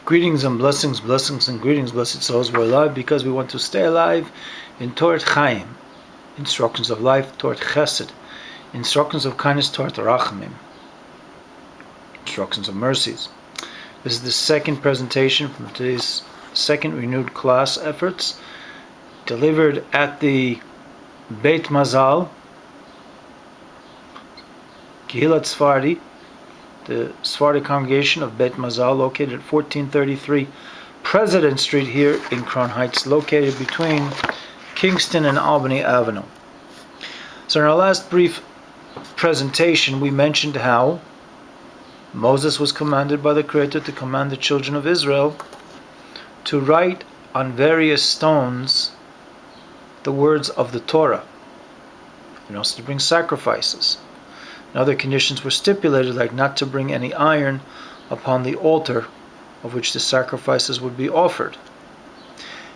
Greetings and blessings, blessings and greetings, blessed souls. We're alive because we want to stay alive in Torah Chaim, instructions of life, Torah Chesed, instructions of kindness, Torah Rachamim, instructions of mercies. This is the second presentation from today's second renewed class efforts, delivered at the Beit Mazal, Kehillat Sephardi, the Sephardi congregation of Beit Mazal, located at 1433 President Street here in Crown Heights, located between Kingston and Albany Avenue. So in our last brief presentation, we mentioned how Moses was commanded by the Creator to command the children of Israel to write on various stones the words of the Torah, and also to bring sacrifices. And other conditions were stipulated, like not to bring any iron upon the altar of which the sacrifices would be offered.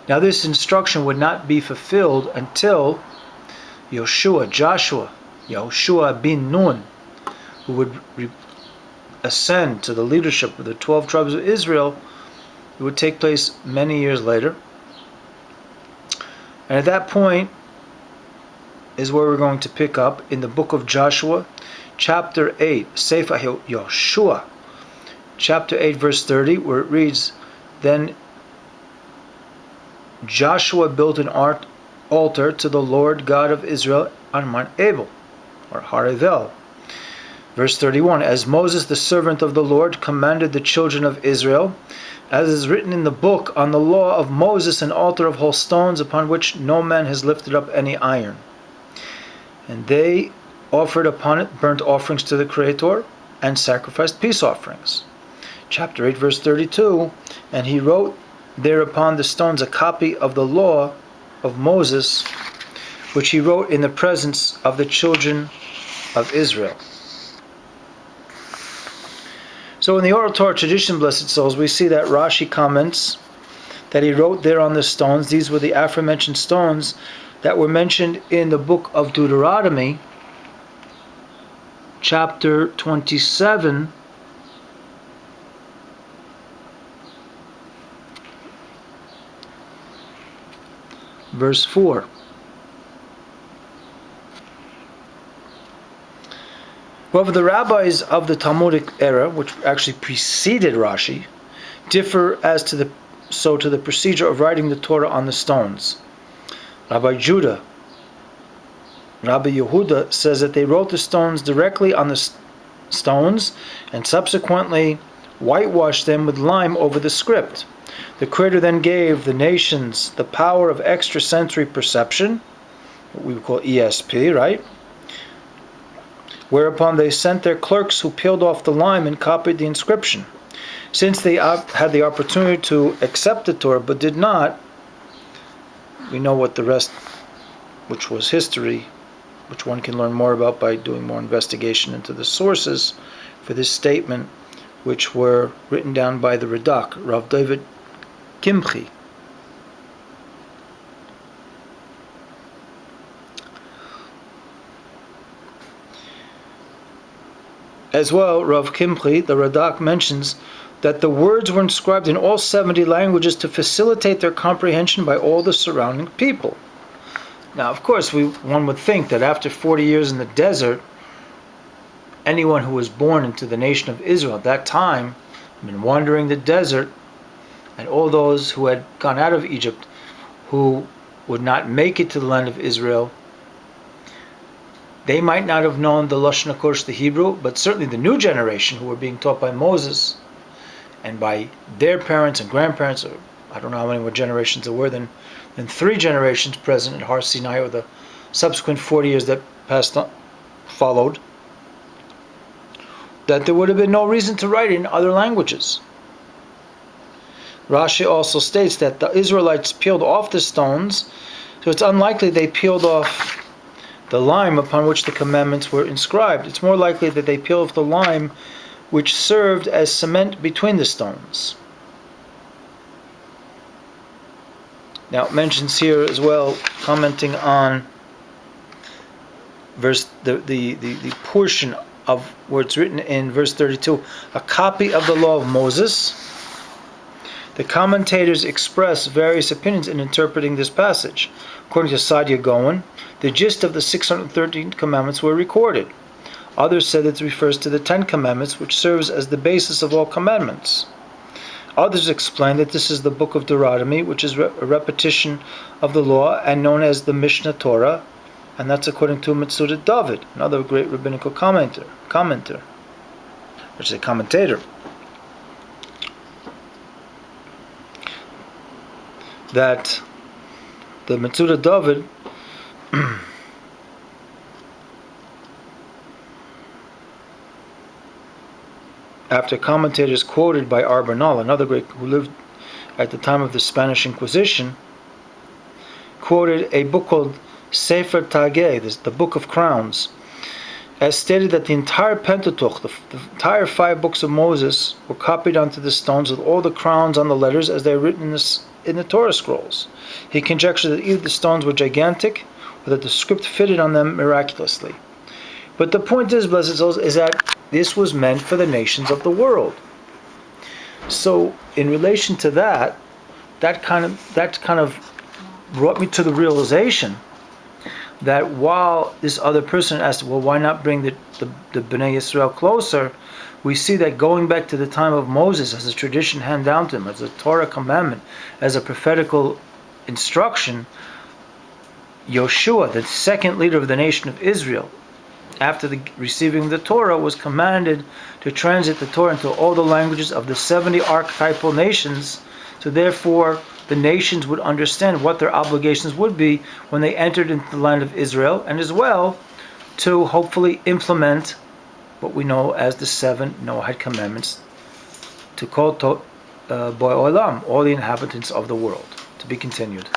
Now this instruction would not be fulfilled until Joshua bin Nun, who would ascend to the leadership of the 12 tribes of Israel. It would take place many years later. And at that point is where we're going to pick up in the book of Joshua, chapter 8, Sefer Yoshua, chapter 8, verse 30, where it reads, "Then Joshua built an altar to the Lord God of Israel on Mount Ebal, or Harivel." Verse 31, "As Moses, the servant of the Lord, commanded the children of Israel, as is written in the book, on the law of Moses, an altar of whole stones, upon which no man has lifted up any iron. And they offered upon it burnt offerings to the Creator, and sacrificed peace offerings." Chapter 8, verse 32, "And he wrote there upon the stones a copy of the law of Moses, which he wrote in the presence of the children of Israel." So in the oral Torah tradition, blessed souls, we see that Rashi comments that he wrote there on the stones. These were the aforementioned stones that were mentioned in the book of Deuteronomy, chapter 27, verse 4. However, the rabbis of the Talmudic era, which actually preceded Rashi, differ as to the procedure of writing the Torah on the stones. Rabbi Yehuda says that they wrote the stones directly on the stones and subsequently whitewashed them with lime over the script. The Creator then gave the nations the power of extrasensory perception, what we would call ESP, right? Whereupon they sent their clerks who peeled off the lime and copied the inscription. Since they had the opportunity to accept the Torah but did not, we know what the rest, which was history, which one can learn more about by doing more investigation into the sources for this statement, which were written down by the Radak, Rav David Kimchi. As well, Rav Kimchi, the Radak, mentions that the words were inscribed in all 70 languages to facilitate their comprehension by all the surrounding people. Now, of course, one would think that after 40 years in the desert, anyone who was born into the nation of Israel at that time, been wandering the desert, and all those who had gone out of Egypt who would not make it to the land of Israel, they might not have known the Lashon HaKodesh, the Hebrew, but certainly the new generation who were being taught by Moses and by their parents and grandparents, or I don't know how many more generations there were, than 3 generations present at Har Sinai, or the subsequent 40 years that followed, that there would have been no reason to write in other languages. Rashi also states that the Israelites peeled off the stones, so it's unlikely they peeled off the lime upon which the commandments were inscribed. It's more likely that they peeled off the lime which served as cement between the stones. Now it mentions here as well, commenting on the portion of where it's written in verse 32, a copy of the law of Moses, The commentators express various opinions in interpreting this passage. According to Saadia Gaon, the gist of the 613 commandments were recorded. Others said it refers to the 10 commandments, which serves as the basis of all commandments. Others explain that this is the book of Deuteronomy, which is a repetition of the law and known as the Mishnah Torah, and that's according to Metzudat David, another great rabbinical commentator, which is a commentator. That the Metzudat David after commentators quoted by Arbernal, another great who lived at the time of the Spanish Inquisition, quoted a book called Sefer Tageh, the Book of Crowns, as stated that the entire Pentateuch, the entire 5 books of Moses, were copied onto the stones with all the crowns on the letters as they are written in the Torah scrolls. He conjectured that either the stones were gigantic or that the script fitted on them miraculously. But the point is, blessed souls, is that this was meant for the nations of the world. So, in relation to that kind of brought me to the realization that while this other person asked, well, why not bring the Bnei Yisrael closer? We see that going back to the time of Moses, as a tradition handed down to him, as a Torah commandment, as a prophetical instruction, Yoshua, the second leader of the nation of Israel, after receiving the Torah, was commanded to translate the Torah into all the languages of the 70 archetypal nations, so therefore the nations would understand what their obligations would be when they entered into the land of Israel, and as well to hopefully implement what we know as the 7 Noahide commandments to call Boi Olam, all the inhabitants of the world. To be continued.